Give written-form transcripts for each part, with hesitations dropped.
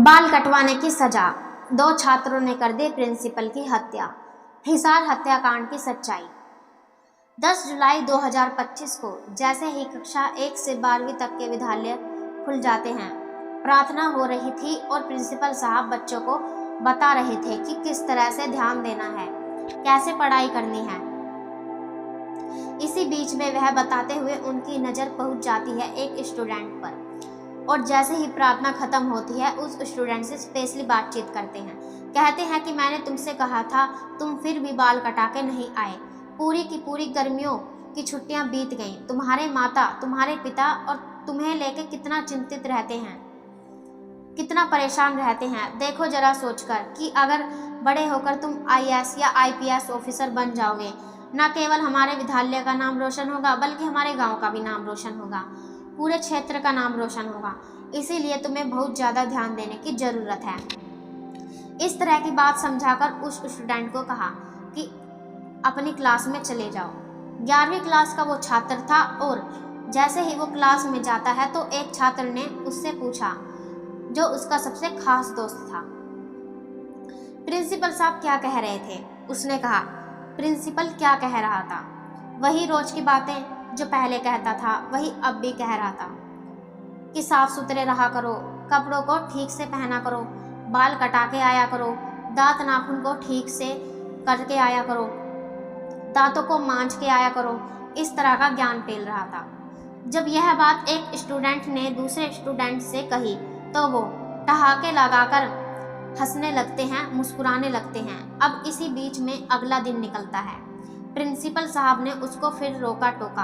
बाल कटवाने की सजा, 2 छात्रों ने कर दी प्रिंसिपल की हत्या। हिसार हत्याकांड की सच्चाई। 10 जुलाई 2025 को जैसे ही कक्षा 1 से 12वीं तक के विद्यालय खुल जाते हैं, प्रार्थना हो रही थी और प्रिंसिपल साहब बच्चों को बता रहे थे कि किस तरह से ध्यान देना है, कैसे पढ़ाई करनी है। इसी बीच में वह बताते हुए उनकी नज़र पहुंच जाती है एक स्टूडेंट पर, और जैसे ही प्रार्थना खत्म होती है उस स्टूडेंट से स्पेशली बातचीत करते हैं। कहते हैं कि मैंने तुमसे कहा था, तुम फिर भी बाल कटा के नहीं आए। पूरी की पूरी गर्मियों की छुट्टियां बीत गईं। तुम्हारे माता, तुम्हारे पिता और तुम्हें लेके कितना चिंतित रहते हैं, कितना परेशान रहते हैं। देखो जरा सोचकर कि अगर बड़े होकर तुम IAS या IPS ऑफिसर बन जाओगे, न केवल हमारे विद्यालय का नाम रोशन होगा बल्कि हमारे गांव का भी नाम रोशन होगा, पूरे क्षेत्र का नाम रोशन होगा। इसीलिए तुम्हें बहुत ज़्यादा ध्यान देने की ज़रूरत है। इस तरह की बात समझाकर उस स्टूडेंट को कहा कि अपनी क्लास में चले जाओ। 11वीं क्लास का वो छात्र था और जैसे ही वो क्लास में जाता है तो एक छात्र ने उससे पूछा, जो उसका सबसे खास दोस्त था, प्रिंसिपल साहब क्या कह रहे थे? उसने कहा, प्रिंसिपल क्या कह रहा था? वही रोज की बातें जो पहले कहता था, वही अब भी कह रहा था कि साफ सुथरे रहा करो, कपड़ों को ठीक से पहना करो, बाल कटा के आया करो, दांत नाखून को ठीक से करके आया करो, दांतों को मांज के आया करो। इस तरह का ज्ञान पेल रहा था। जब यह बात एक स्टूडेंट ने दूसरे स्टूडेंट से कही तो वो ठहाके लगाकर हंसने लगते हैं, मुस्कुराने लगते हैं। अब इसी बीच में अगला दिन निकलता है। प्रिंसिपल साहब ने उसको फिर रोका टोका।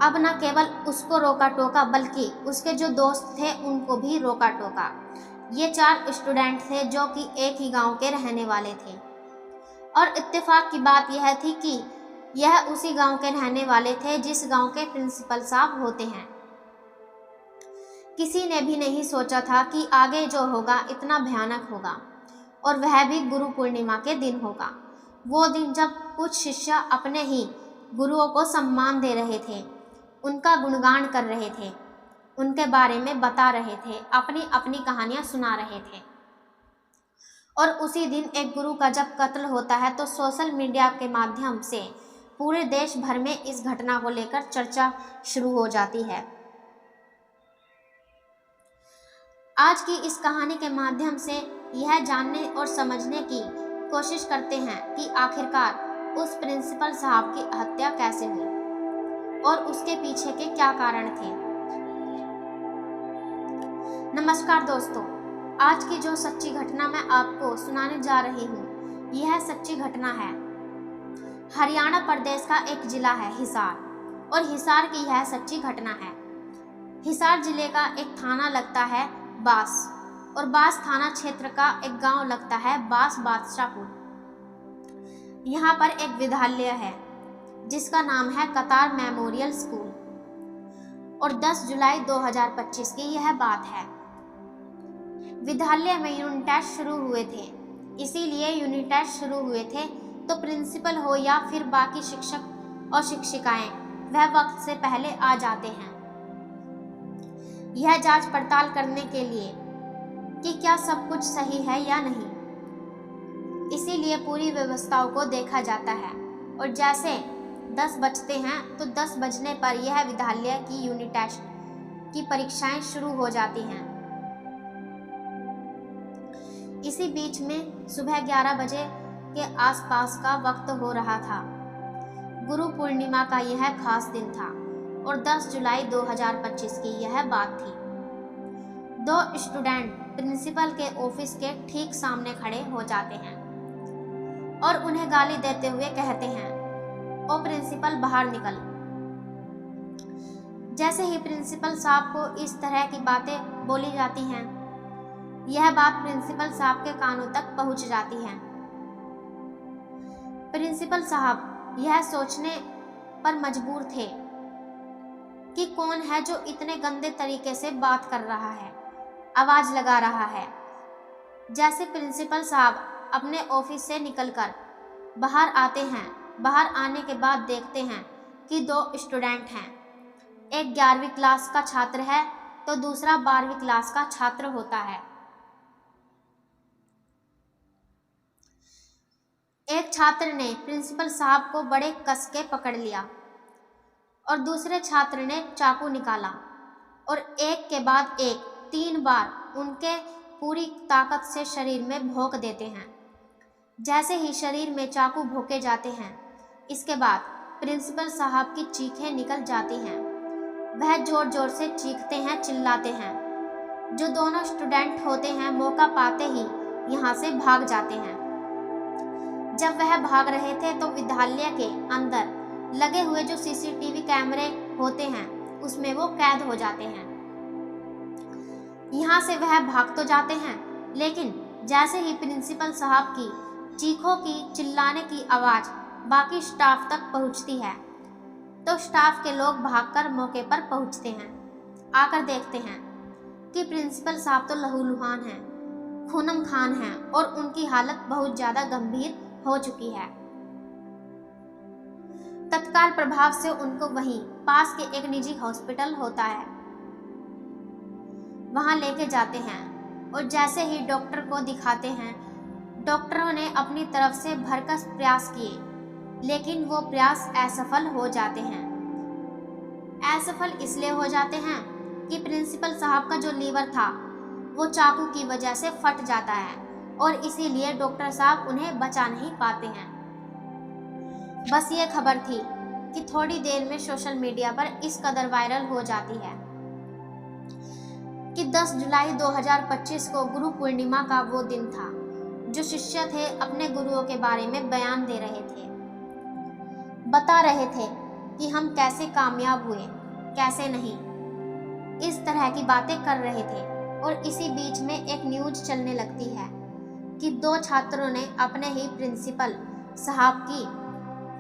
अब न केवल उसको रोका टोका बल्कि उसके जो दोस्त थे उनको भी रोका टोका। ये 4 स्टूडेंट थे जो कि एक ही गांव के रहने वाले थे, और इत्तेफाक की बात यह थी कि यह उसी गांव के रहने वाले थे जिस गांव के प्रिंसिपल साहब होते हैं। किसी ने भी नहीं सोचा था कि आगे जो होगा इतना भयानक होगा, और वह भी गुरु पूर्णिमा के दिन होगा। वो दिन जब कुछ शिष्य अपने ही गुरुओं को सम्मान दे रहे थे, उनका गुणगान कर रहे थे, उनके बारे में बता रहे थे, अपनी अपनी कहानियां सुना रहे थे। और उसी दिन एक गुरु का जब कत्ल होता है तो सोशल मीडिया के माध्यम से पूरे देश भर में इस घटना को लेकर चर्चा शुरू हो जाती है। आज की इस कहानी के माध्यम से यह जानने और समझने की कोशिश करते हैं कि आखिरकार उस प्रिंसिपल साहब की हत्या कैसे हुई और उसके पीछे के क्या कारण थे। नमस्कार दोस्तों, आज की जो सच्ची घटना मैं आपको सुनाने जा रही हूँ, यह सच्ची घटना है। हरियाणा प्रदेश का एक जिला है हिसार, और हिसार की यह सच्ची घटना है। हिसार जिले का एक थाना लगता है बास, और बास थाना क्षेत्र का एक गांव लगता है बास बादशाहपुर। यहाँ पर एक विद्यालय है जिसका नाम है कतार मेमोरियल स्कूल, और 10 जुलाई 2025 की यह बात है। विद्यालय में यूनिट टेस्ट शुरू हुए थे, इसीलिए यूनिट टेस्ट शुरू हुए थे तो प्रिंसिपल हो या फिर बाकी शिक्षक और शिक्षिकाएं वह वक्त से पहले आ जाते हैं, यह जांच पड़ताल करने के लिए कि क्या सब कुछ सही है या नहीं। इसीलिए पूरी व्यवस्थाओं को देखा जाता है, और जैसे 10 बजते हैं तो 10 बजने पर यह विद्यालय की यूनिट टेस्ट की परीक्षाएं शुरू हो जाती हैं। इसी बीच में सुबह 11 बजे के आसपास का वक्त हो रहा था। गुरु पूर्णिमा का यह खास दिन था और 10 जुलाई 2025 की यह बात थी। 2 स्टूडेंट प्रिंसिपल के ऑफिस के ठीक सामने खड़े हो जाते हैं और उन्हें गाली देते हुए कहते हैं, ओ प्रिंसिपल बाहर निकल। जैसे ही प्रिंसिपल साहब को इस तरह की बातें बोली जाती हैं, यह बात प्रिंसिपल साहब के कानों तक पहुंच जाती है। प्रिंसिपल साहब यह सोचने पर मजबूर थे कि कौन है जो इतने गंदे तरीके से बात कर रहा है, आवाज लगा रहा है। जैसे प्रिंसिपल साहब अपने ऑफिस से निकलकर बाहर आते हैं, बाहर आने के बाद देखते हैं कि 2 स्टूडेंट हैं। एक 11वीं क्लास का छात्र है तो दूसरा 12वीं क्लास का छात्र होता है। एक छात्र ने प्रिंसिपल साहब को बड़े कस के पकड़ लिया और दूसरे छात्र ने चाकू निकाला और एक के बाद एक 3 बार उनके पूरी ताकत से शरीर में भोंक देते हैं। जैसे ही शरीर में चाकू भोंके जाते हैं, इसके बाद प्रिंसिपल साहब की चीखें निकल जाती हैं। वह जोर जोर से चीखते हैं, चिल्लाते हैं। जो दोनों स्टूडेंट होते हैं मौका पाते ही यहाँ से भाग जाते हैं। जब वह भाग रहे थे तो विद्यालय के अंदर लगे हुए जो सीसीटीवी कैमरे होते हैं उसमें वो कैद हो जाते हैं। यहाँ से वह भाग तो जाते हैं, लेकिन जैसे ही प्रिंसिपल साहब की चीखों की, चिल्लाने की आवाज़ बाकी स्टाफ तक पहुँचती है तो स्टाफ के लोग भागकर मौके पर पहुँचते हैं। आकर देखते हैं कि प्रिंसिपल साहब तो लहूलुहान हैं, खूनम खान हैं और उनकी हालत बहुत ज़्यादा गंभीर हो चुकी है। तत्काल प्रभाव से उनको वहीं पास के एक निजी हॉस्पिटल होता है, वहां लेके जाते हैं और जैसे ही डॉक्टर को दिखाते हैं, डॉक्टरों ने अपनी तरफ से भरसक प्रयास किए, लेकिन वो प्रयास असफल हो जाते हैं। असफल इसलिए हो जाते हैं कि प्रिंसिपल साहब का जो लीवर था वो चाकू की वजह से फट जाता है और इसीलिए डॉक्टर साहब उन्हें बचा नहीं पाते हैं। बस ये खबर थी कि थोड़ी देर में सोशल मीडिया पर इस कदर वायरल हो जाती है कि 10 जुलाई 2025 को गुरु पूर्णिमा का वो दिन था जो शिष्य थे अपने गुरुओं के बारे में बयान दे रहे थे, बता रहे थे कि हम कैसे कामयाब हुए, कैसे नहीं, इस तरह की बातें कर रहे थे। और इसी बीच में एक न्यूज चलने लगती है कि 2 छात्रों ने अपने ही प्रिंसिपल साहब की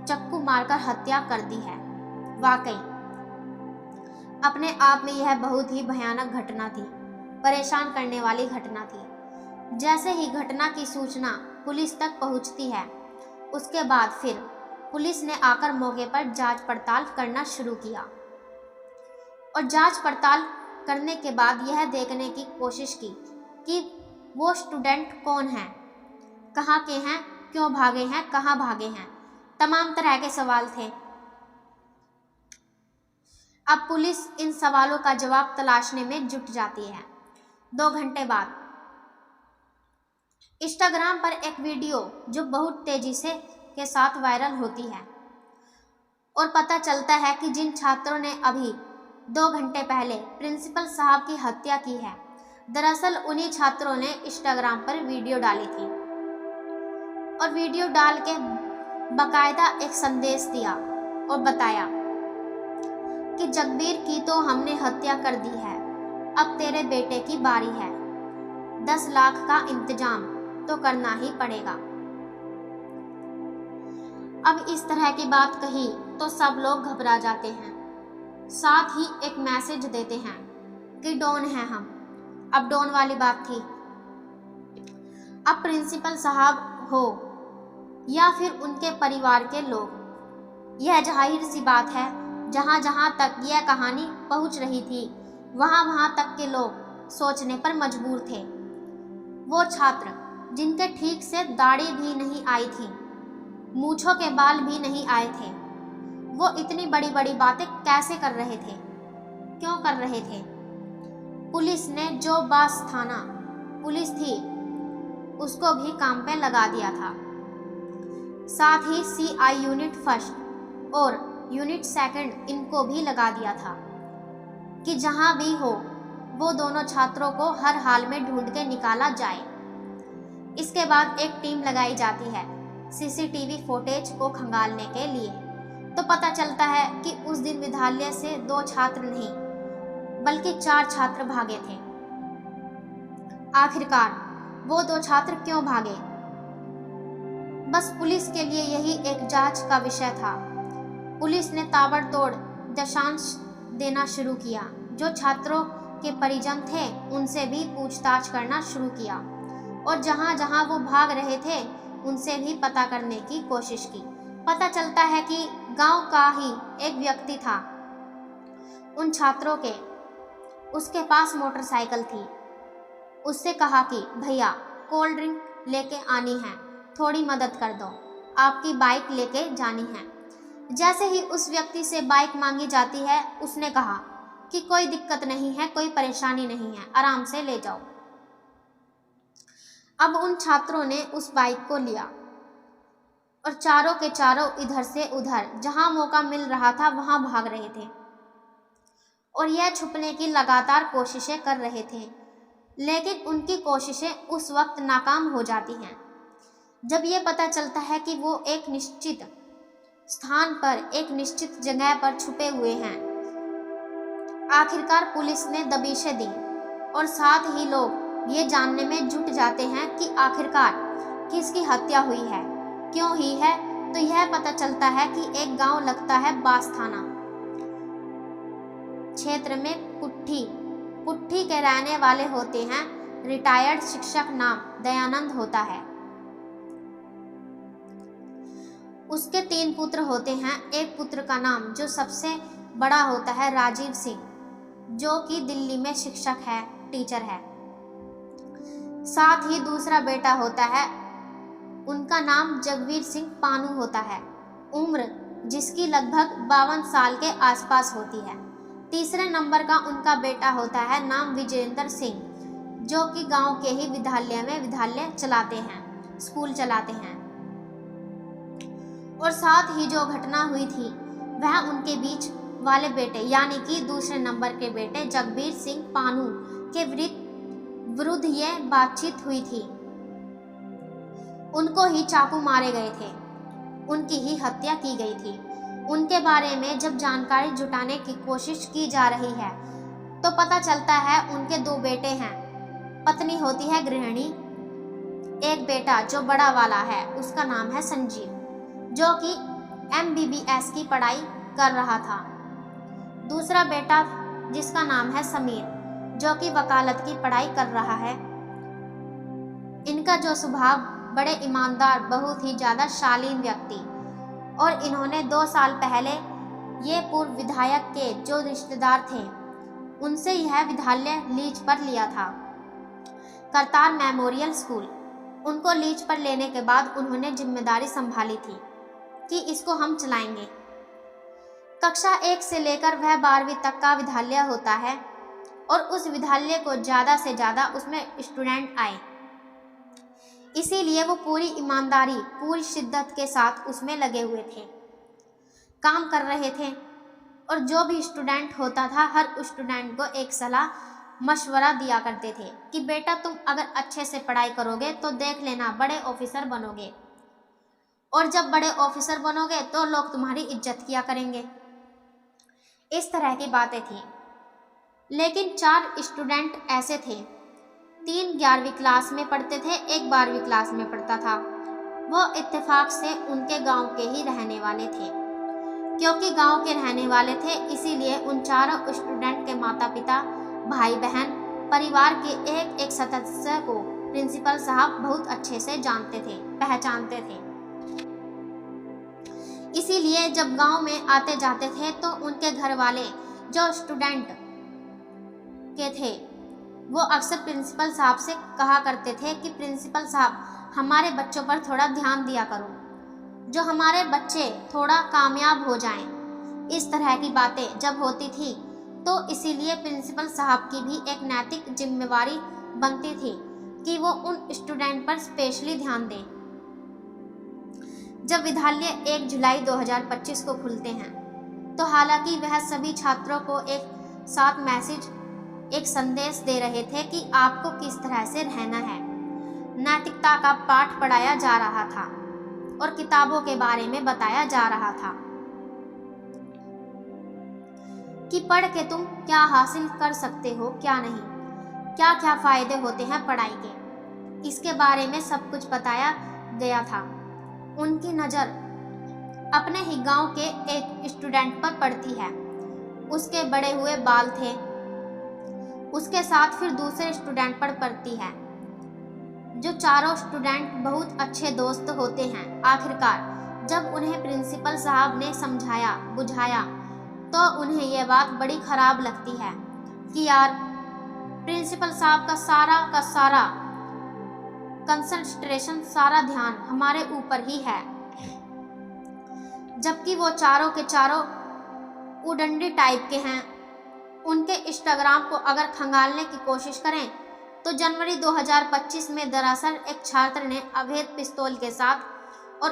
चाकू मारकर हत्या कर दी है। वाकई अपने आप में यह बहुत ही भयानक घटना थी, परेशान करने वाली घटना थी। जैसे ही घटना की सूचना पुलिस तक पहुंचती है, उसके बाद फिर पुलिस ने आकर मौके पर जांच पड़ताल करना शुरू किया और जांच पड़ताल करने के बाद यह देखने की कोशिश की कि वो स्टूडेंट कौन हैं, कहाँ के हैं, क्यों भागे हैं, कहाँ भागे हैं, तमाम तरह के सवाल थे। अब पुलिस इन सवालों का जवाब तलाशने में जुट जाती है। 2 घंटे बाद इंस्टाग्राम पर एक वीडियो जो बहुत तेजी से के साथ वायरल होती है और पता चलता है कि जिन छात्रों ने अभी 2 घंटे पहले प्रिंसिपल साहब की हत्या की है, दरअसल उन्हीं छात्रों ने इंस्टाग्राम पर वीडियो डाली थी और वीडियो डाल के बकायदा एक संदेश दिया और बताया कि जगबीर की तो हमने हत्या कर दी है, अब तेरे बेटे की बारी है, 10 लाख का इंतजाम तो करना ही पड़ेगा। अब इस तरह की बात कही तो सब लोग घबरा जाते हैं, साथ ही एक मैसेज देते हैं कि डॉन हैं हम। अब डॉन वाली बात थी। अब प्रिंसिपल साहब हो या फिर उनके परिवार के लोग, यह जाहिर सी बात है जहाँ जहाँ तक यह कहानी पहुँच रही थी वहाँ वहाँ तक के लोग सोचने पर मजबूर थे। वो छात्र जिनके ठीक से दाढ़ी भी नहीं आई थी, मूंछों के बाल भी नहीं आए थे, वो इतनी बड़ी बड़ी बातें कैसे कर रहे थे, क्यों कर रहे थे? पुलिस ने जो बास थाना पुलिस थी उसको भी काम पे लगा दिया था, साथ ही CI यूनिट फर्स्ट और यूनिट सेकंड इनको भी लगा दिया था कि जहां भी हो वो दोनों छात्रों को हर हाल में ढूंढ के निकाला जाए। इसके बाद एक टीम लगाई जाती है CCTV फुटेज को खंगालने के लिए। तो पता चलता है कि उस दिन विद्यालय से 2 छात्र नहीं बल्कि 4 छात्र भागे थे। आखिरकार वो 2 छात्र क्यों भागे? बस पुलिस के लिए यही एक जांच का विषय था। पुलिस ने ताबड़तोड़ दशांश देना शुरू किया, जो छात्रों के परिजन थे उनसे भी पूछताछ करना शुरू किया और जहां जहां वो भाग रहे थे उनसे भी पता करने की कोशिश की। पता चलता है कि गांव का ही एक व्यक्ति था उन छात्रों के उसके पास मोटरसाइकिल थी। उससे कहा कि भैया कोल्ड ड्रिंक लेके आनी है, थोड़ी मदद कर दो, आपकी बाइक लेके जानी है। जैसे ही उस व्यक्ति से बाइक मांगी जाती है, उसने कहा कि कोई दिक्कत नहीं है, कोई परेशानी नहीं है, आराम से ले जाओ। अब उन छात्रों ने उस बाइक को लिया और चारों के चारों इधर से उधर जहां मौका मिल रहा था वहां भाग रहे थे और यह छुपने की लगातार कोशिशें कर रहे थे, लेकिन उनकी कोशिशें उस वक्त नाकाम हो जाती हैं जब यह पता चलता है कि वो एक निश्चित स्थान पर, एक निश्चित जगह पर छुपे हुए हैं। आखिरकार पुलिस ने दबिशें दी और साथ ही लोग ये जानने में जुट जाते हैं कि आखिरकार किसकी हत्या हुई है, क्यों हुई है। तो यह पता चलता है कि एक गांव लगता है बास थाना क्षेत्र में पुट्ठी के रहने वाले होते हैं। रिटायर्ड शिक्षक नाम दयानंद होता है। उसके 3 पुत्र होते हैं। एक पुत्र का नाम जो सबसे बड़ा होता है राजीव सिंह, जो कि दिल्ली में शिक्षक है, टीचर है। साथ ही दूसरा बेटा होता है, उनका नाम जगवीर सिंह पानू होता है, उम्र जिसकी लगभग 52 साल के आसपास होती है। तीसरे नंबर का उनका बेटा होता है नाम विजेंद्र सिंह, जो कि गांव के ही विद्यालय में विद्यालय चलाते हैं, स्कूल चलाते हैं। और साथ ही जो घटना हुई थी वह उनके बीच वाले बेटे यानी कि दूसरे नंबर के बेटे जगबीर सिंह पानू के विरुद्ध ये बातचीत हुई थी। उनको ही चाकू मारे गए थे, उनकी ही हत्या की गई थी। उनके बारे में जब जानकारी जुटाने की कोशिश की जा रही है तो पता चलता है उनके 2 बेटे हैं, पत्नी होती है गृहिणी। एक बेटा जो बड़ा वाला है उसका नाम है संजीव, जो कि MBBS की पढ़ाई कर रहा था। दूसरा बेटा जिसका नाम है समीर, जो कि वकालत की पढ़ाई कर रहा है। इनका जो स्वभाव बड़े ईमानदार, बहुत ही ज़्यादा शालीन व्यक्ति, और इन्होंने 2 साल पहले ये पूर्व विधायक के जो रिश्तेदार थे उनसे यह विद्यालय लीज पर लिया था, करतार मेमोरियल स्कूल। उनको लीज पर लेने के बाद उन्होंने जिम्मेदारी संभाली थी कि इसको हम चलाएंगे। कक्षा 1 से लेकर वह 12वीं तक का विद्यालय होता है और उस विद्यालय को ज़्यादा से ज़्यादा उसमें स्टूडेंट आए, इसीलिए वो पूरी ईमानदारी, पूरी शिद्दत के साथ उसमें लगे हुए थे, काम कर रहे थे। और जो भी स्टूडेंट होता था हर स्टूडेंट को एक सलाह मशवरा दिया करते थे कि बेटा तुम अगर अच्छे से पढ़ाई करोगे तो देख लेना बड़े ऑफिसर बनोगे, और जब बड़े ऑफिसर बनोगे तो लोग तुम्हारी इज्जत किया करेंगे। इस तरह की बातें थी। लेकिन 4 स्टूडेंट ऐसे थे, 3 11वीं क्लास में पढ़ते थे, एक 12वीं क्लास में पढ़ता था। वो इत्तेफाक से उनके गांव के ही रहने वाले थे। क्योंकि गांव के रहने वाले थे इसीलिए उन चारों स्टूडेंट के माता पिता, भाई बहन, परिवार के एक एक सदस्य को प्रिंसिपल साहब बहुत अच्छे से जानते थे, पहचानते थे। इसीलिए जब गांव में आते जाते थे तो उनके घर वाले जो स्टूडेंट के थे वो अक्सर प्रिंसिपल साहब से कहा करते थे कि प्रिंसिपल साहब हमारे बच्चों पर थोड़ा ध्यान दिया करो, जो हमारे बच्चे थोड़ा कामयाब हो जाएं। इस तरह की बातें जब होती थी तो इसीलिए प्रिंसिपल साहब की भी एक नैतिक जिम्मेवारी बनती थी कि वो उन स्टूडेंट पर स्पेशली ध्यान दें। जब विद्यालय 1 जुलाई 2025 को खुलते हैं तो हालांकि वह सभी छात्रों को एक साथ मैसेज, एक संदेश दे रहे थे कि आपको किस तरह से रहना है। नैतिकता का पाठ पढ़ाया जा रहा था और किताबों के बारे में बताया जा रहा था कि पढ़ के तुम क्या हासिल कर सकते हो, क्या नहीं, क्या क्या फायदे होते हैं पढ़ाई के, इसके बारे में सब कुछ बताया गया था। उनकी नज़र अपने ही गांव के एक स्टूडेंट पर पड़ती है। उसके बड़े हुए बाल थे, उसके साथ फिर दूसरे स्टूडेंट पर पड़ती है। जो चारों स्टूडेंट बहुत अच्छे दोस्त होते हैं। आखिरकार जब उन्हें प्रिंसिपल साहब ने समझाया बुझाया तो उन्हें यह बात बड़ी खराब लगती है। कि यार प्रिंसिपल साहब का सारा कंसंट्रेशन, सारा ध्यान हमारे ऊपर ही है, जबकि वो चारों के चारों उडंडी टाइप के हैं। उनके इंस्टाग्राम को अगर खंगालने की कोशिश करें तो जनवरी 2025 में दरअसल एक छात्र ने अवैध पिस्तौल के साथ और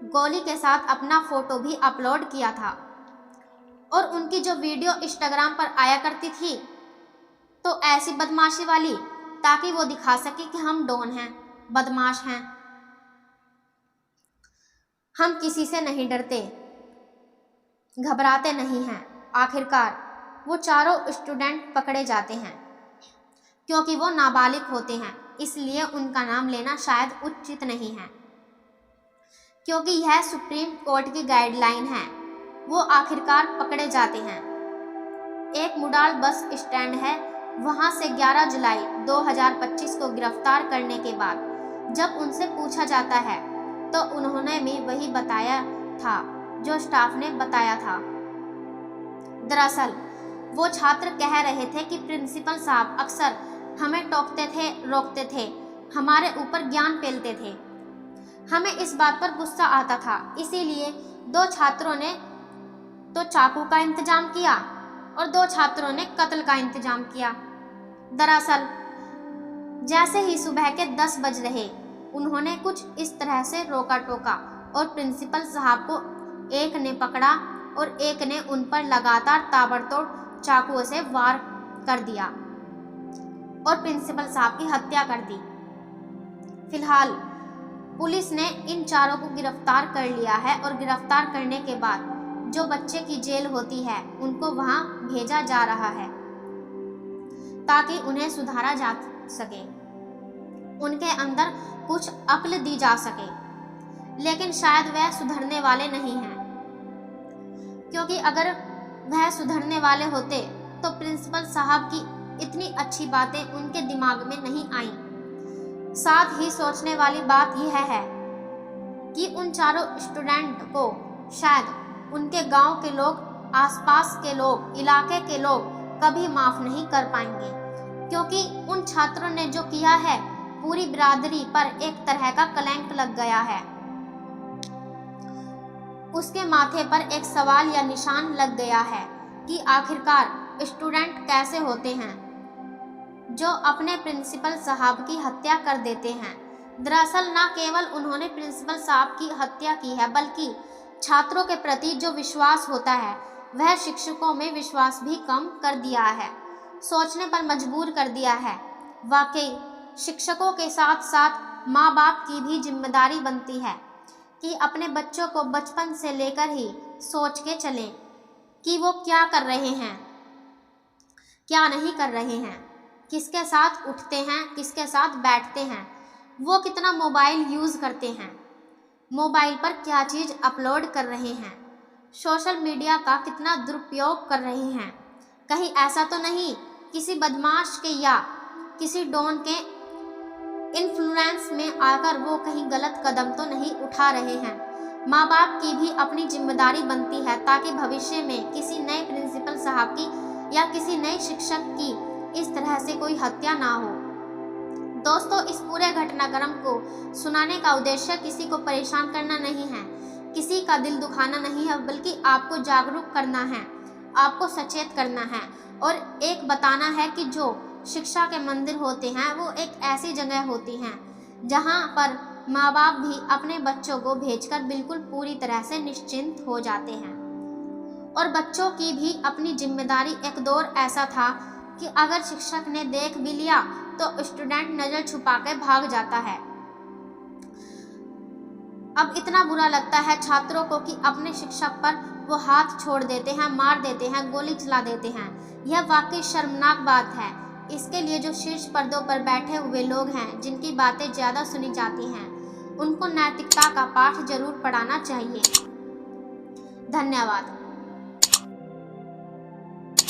गोली के साथ अपना फोटो भी अपलोड किया था, और उनकी जो वीडियो इंस्टाग्राम पर आया करती थी तो ऐसी बदमाशी वाली, ताकि वो दिखा सके कि हम डॉन हैं, बदमाश हैं, हम किसी से नहीं डरते, घबराते नहीं हैं। आखिरकार वो चारों स्टूडेंट पकड़े जाते हैं क्योंकि वो नाबालिग होते हैं, इसलिए उनका नाम लेना शायद उचित नहीं है, क्योंकि यह सुप्रीम कोर्ट की गाइडलाइन है। वो आखिरकार पकड़े जाते हैं। एक मुडाल बस स्टैंड है, वहां से 11 जुलाई 2025 को गिरफ्तार करने के बाद जब उनसे पूछा जाता है तो उन्होंने भी वही बताया था जो स्टाफ ने बताया था। दरअसल वो छात्र कह रहे थे कि प्रिंसिपल साहब अक्सर हमें टोकते थे, रोकते थे, हमारे ऊपर ज्ञान फैलते थे। हमें इस बात पर गुस्सा आता था, इसीलिए 2 छात्रों ने तो चाकू का इंतजाम किया और 2 छात्रों ने कत्ल का इंतजाम किया। दरअसल जैसे ही सुबह के 10 बज रहे, उन्होंने कुछ इस तरह से रोका टोका और प्रिंसिपल साहब को एक ने पकड़ा और एक ने उन पर लगातार ताबड़तोड़ चाकुओं से वार कर दिया और प्रिंसिपल साहब की हत्या कर दी। फिलहाल पुलिस ने इन चारों को गिरफ्तार कर लिया है और गिरफ्तार करने के बाद जो बच्चे की जेल होती है उनको वहां भेजा जा रहा है ताकि उन्हें सुधारा जा सके, उनके अंदर कुछ अक्ल दी जा सके। लेकिन शायद वह सुधरने वाले नहीं हैं, क्योंकि अगर वह सुधरने वाले होते तो प्रिंसिपल साहब की इतनी अच्छी बातें उनके दिमाग में नहीं आई। साथ ही सोचने वाली बात यह है कि उन चारों स्टूडेंट को शायद उनके गांव के लोग, आसपास के लोग, इलाके के लोग कभी माफ नहीं कर पाएंगे, क्योंकि उन छात्रों ने जो किया है पूरी बिरादरी पर एक तरह का कलंक लग गया है। उसके माथे पर एक सवाल या निशान लग गया है कि आखिरकार स्टूडेंट कैसे होते हैं जो अपने प्रिंसिपल साहब की हत्या कर देते हैं। दरअसल न केवल उन्होंने प्रिंसिपल साहब की हत्या की है, बल्कि छात्रों के प्रति जो विश्वास होता है वह शिक्षकों में विश्वास भी कम कर दिया है, सोचने पर मजबूर कर दिया है। वाकई शिक्षकों के साथ साथ माँ बाप की भी जिम्मेदारी बनती है कि अपने बच्चों को बचपन से लेकर ही सोच के चलें कि वो क्या कर रहे हैं, क्या नहीं कर रहे हैं, किसके साथ उठते हैं, किसके साथ बैठते हैं, वो कितना मोबाइल यूज़ करते हैं, मोबाइल पर क्या चीज़ अपलोड कर रहे हैं, सोशल मीडिया का कितना दुरुपयोग कर रहे हैं। कहीं ऐसा तो नहीं किसी बदमाश के या किसी डॉन के इन्फ्लुएंस में आकर वो कहीं गलत कदम तो नहीं उठा रहे हैं। माँ बाप की भी अपनी जिम्मेदारी बनती है ताकि भविष्य में किसी नए प्रिंसिपल साहब की या किसी नए शिक्षक की इस तरह से कोई हत्या ना हो। दोस्तों, इस पूरे घटनाक्रम को सुनाने का उद्देश्य किसी को परेशान करना नहीं है, किसी का दिल दुखाना नहीं है, बल्कि आपको जागरूक करना है, आपको सचेत करना है और एक बताना है कि जो शिक्षा के मंदिर होते हैं वो एक ऐसी जगह होती हैं जहां पर माँ बाप भी अपने बच्चों को भेजकर बिल्कुल पूरी तरह से निश्चिंत हो जाते हैं। और बच्चों की भी अपनी जिम्मेदारी। एक दौर ऐसा था कि अगर शिक्षक ने देख भी लिया तो स्टूडेंट नज़र छुपा के भाग जाता है। अब इतना बुरा लगता है छात्रों को कि अपने शिक्षक पर वो हाथ छोड़ देते हैं, मार देते हैं, गोली चला देते हैं। यह वाकई शर्मनाक बात है। इसके लिए जो शीर्ष पर्दों पर बैठे हुए लोग हैं, जिनकी बातें ज़्यादा सुनी जाती हैं, उनको नैतिकता का पाठ जरूर पढ़ाना चाहिए। धन्यवाद।